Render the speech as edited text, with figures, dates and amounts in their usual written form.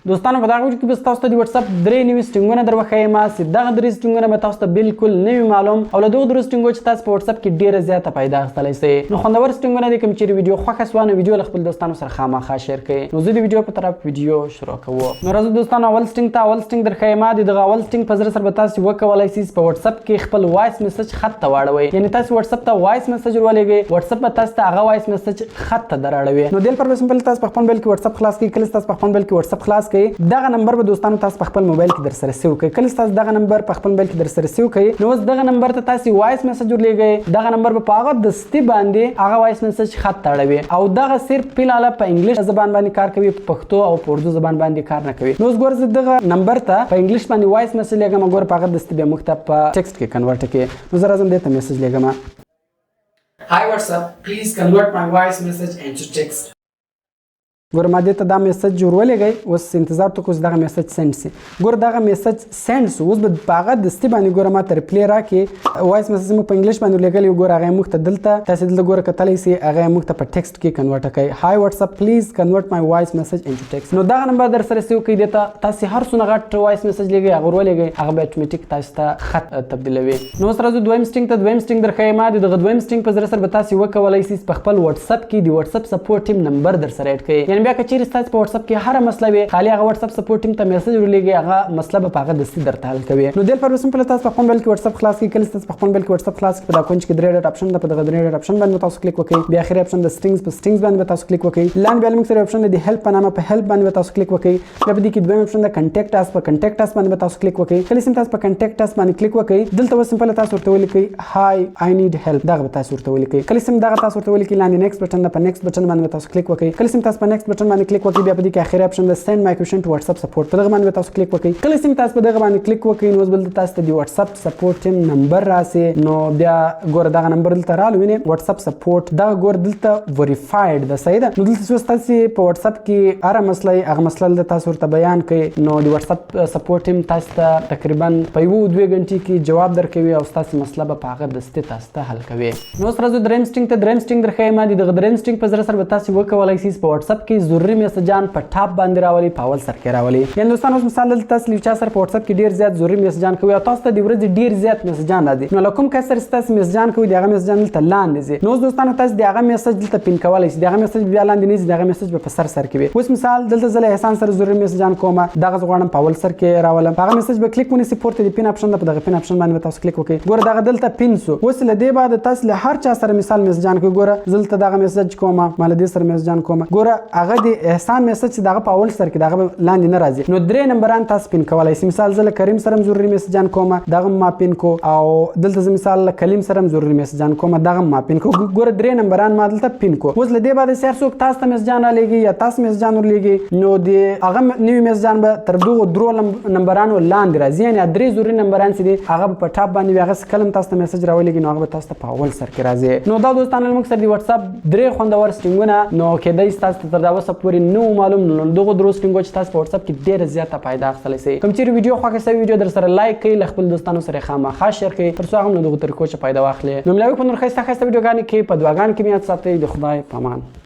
دوستانو په دغه ویډیو کې به تاسو ته د واتس اپ درې نوي سټرینګونه درښیم چې دغه درې سټرینګونه به تاسو ته بالکل نوي معلوم او له دغه درې سټرینګو چې تاسو په واتس اپ کې ډیره زیاته پیدا اخیستلی شئ. نو خوندور سټرینګونه دي کوم چې ویډیو خوښه شوه نو ویډیو له خپل دوستانو سره خامخا شیر کړئ. نو زه د ویډیو په طرف ویډیو شروع کوو. نو راځو دوستانو اول سټرینګ درښیم. دغه اول سټرینګ په زړه سره به تاسو وکولای شئ په واتس اپ کې خپل وایس میسج خط ته واړوئ. یعنی تاسو واتس اپ ته وایس میسج ورولېږئ، واتس اپ به تاسو ته هغه وایس میسج خط ته دراړوي. نو دل پر سمپل تاسو په خپل موبایل کې واتس اپ خلاص کړئ. کله تاسو په خپل موبایل کې واتس اپ خلاص کړئ دغه نمبر به دوستانو تاسو په خپل موبایل کې در سره سیو کړئ. کله تاسو دغه نمبر په خپل موبایل کې در سره سیو کړئ نو اوس دغه نمبر ته تاسو وایس میسج ورلېږئ. دغه نمبر به په هغه دستي باندې هغه وایس میسج خط تاړوي او دغه صرف فلحال په انګلیش زبان باندې کار کوي، په پښتو او په اردو زبان باندې کار نه کوي. نو اوس ګوره دغه نمبر ته په انګلیش باندې وایس میسج لېږم، ګوره په هغه دستي به موږ ته په ټیکسټ کې کنورټ کړي. نو زه راځم دې ته میسج لېږم. Hi WhatsApp, please convert my voice message into text. ګوره ما دې ته دا میسج ورولېږئ. اوس انتظار ته کوو چې دغه میسج سینډ سي. ګوره دغه میسج سینډ سو. اوس به په هغه دستي باندې ګوره ما ته ریپلی راکړي. وایس میسج موږ په انګلیش باندې ورلېږلی، ګوره هغه یې موږ ته دلته تاسې دلته ګوره کتلی سئ هغه یې موږ ته په ټیکسټ کې کنورټ کړئ. هاي واتساپ پلیز کنورټ مای وایس میسج انټو ټیکسټ. نو دغه نمبر در سره سیو کړئ. دې ته تاسې هر څومره غټ وایس میسج لېږئ هغه ورولېږئ، هغه به اټومیټیک تاسو ته خط تبدیلوي. نو اوس راځو دویم سټرینګ ته. دویم سټرینګ درښیم. دغه دویم سټرینګ په زړه سره به تاسې وکولای شئ په خپل واتس اپ کې د واتس اپ سپورټ ټیم نمبر در سره اډ کړئ. یعنې بیا که چیرې ستاسو په واتس اپ کې هر مسله وي خالي هغه واتس اپ سپورټ ټیم ته میسج ورلېږئ، هغه مسله به په هغه دستي درته حل کوي. نو دل پر سمپل تاسو په خپل موبایل کې واتس اپ خلاص کړئ. کله تاسو په خپل موبایل کې واتس اپ خلاص کړئ په دا کونج کې درې ډاټ اپشن ده، په دغه درې ډاټ اپشن باندې تاسو کلیک وکړئ. بیا اخري اپشن د سټرینګز په سټرینګز باندې تاسو کلیک وکړئ. لاندې بیا موږ سره اپشن د هیلپ په نامه په هیلپ باندې تاسو کلیک وکړئ. بیا په دې کې دویم اپشن د کنټیکټ اس په کنټیکټ اس باندې تاسو کلیک وکړئ. کله سم تاسو په کنټیکټ اس باندې کلیک وکړئ دلته سمپل تاسو ورته ولیکئ هاي آی نیډ هیلپ. دغه تاسو ورته ولیکئ. کله سم دغه تاسو ورته ولیکئ لاندې نیکسټ بٹن ده، په نیکسټ بٹن باندې تاسو کلیک وکړئ. کله سم تاسو په نیکسټ بٹن باندې کلیک وکړئ بیا په دې کې اخري اپشن د سند مای کوېشن ټو واتس اپ سپورټ په دغه باندې تاسو کلیک وکړئ. کله سم تاسو په دغه باندې کلیک وکړئ نو بل تاسو ته د واتس اپ سپورټ ټیم نمبر راسي. نو بیا ګوره دغه نمبر دلته راغلی وینئ واتس اپ سپورټ دغه ګوره دلته وریفایډ ده، صحیح ده. نو دلته اوس تاسو په واتس اپ کې هره مسله هغه مسله دلته تاسو ورته بیان کړئ. نو د واتس اپ سپورټ ټیم تاسو ته تقریبا په 1-2 غنټې کې جواب درکوي او تاسو مسله به په هغه دستي تاسو ته حل کوي. نو اوس راځو دریم سټرینګ ته. دریم سټرینګ درښیم. دغه دریم سټرینګ په زړه سره به تاسو وکولای شئ په واتس اپ کې ضروري میسجان په ټاپ باندې راولي، په اول سر کې راولي. یعنې دوستانو اوس مثال دلته تاسو له چا سره په واتس اپ کې ډېر زیات ضروري میسجان کوي او تاسو ته د ورځې ډېر زیات میسجان راځي. نو له کوم کس سره تاسو میسجان کوئ د هغه میسجان دلته لاندې ځي. نو اوس دوستانو تاسو د هغه میسج دلته پین کولی شئ. د هغه میسج بیا لاندې نه ځي، د هغه میسج به په سر کې وي. اوس مثال دلته زه له احسان سره ضروري میسجان کوم، دغه زه غواړم په اول سر کې راولم. په هغه میسج به کلیک ونیسئ، پورته د پین اپشن ده، په دغه پین اپشن باندې به تاسو کلیک وکړئ. ګوره دغه دلته پین سو. اوس له دې بعد تاسو له هر چا سره مثال میسجان کوئ. ګوره زه دلته دغه میسج کوم، ما له دې سره میسجان کوم. ګوره هغه د احسان میسج چې دغه په اول سر کې دغه لاندې نه راځي. نو درې نمبران تاسو پین کولی شئ. مثال زه له کریم سره ضروري میسجان کوم، دغه ما پین کو. او دلته زه مثال له کلیم سره ضروري میسجان کوم، دغه ما پین کو. ګوره درې نمبران ما دلته پین کو. اوس له دې بعد هر څوک تاسو ته میسجان رالیږي یا تاسو میسجان ورلیږي نو د هغه نوي میسجان به تر دغو درو نمبرانو لاندې راځي. یعنې درې ضروري نمبران چې دي هغه په ټاپ باندې وي، هغه کله هم تاسو ته میسج راولیږي نو هغه به تاسو ته په اول سر کې راځي. نو دا دوستانو موږ سره د واتس اپ درې خوندور سټرینګونه نو کېدای شي تاسو ته تر دا اوسه پورې نه معلوم. نو دغو درو سټرینګو چې تاسو په واتس اپ کې ډېره زیاته فایده اخیستلی شئ. کوم چیرې ویډیو خوښه شوې ویډیو در سره لایک کړئ، له خپل دوستانو سره خامخا شیر کړئ تر څو هغه هم له دغو طریقو څخه فایده واخلي. نو ملاوي په نور ښایسته ښایسته ویډیوګانې کې په دعاګانو کې مې یاد ساتئ. د خدای په امان.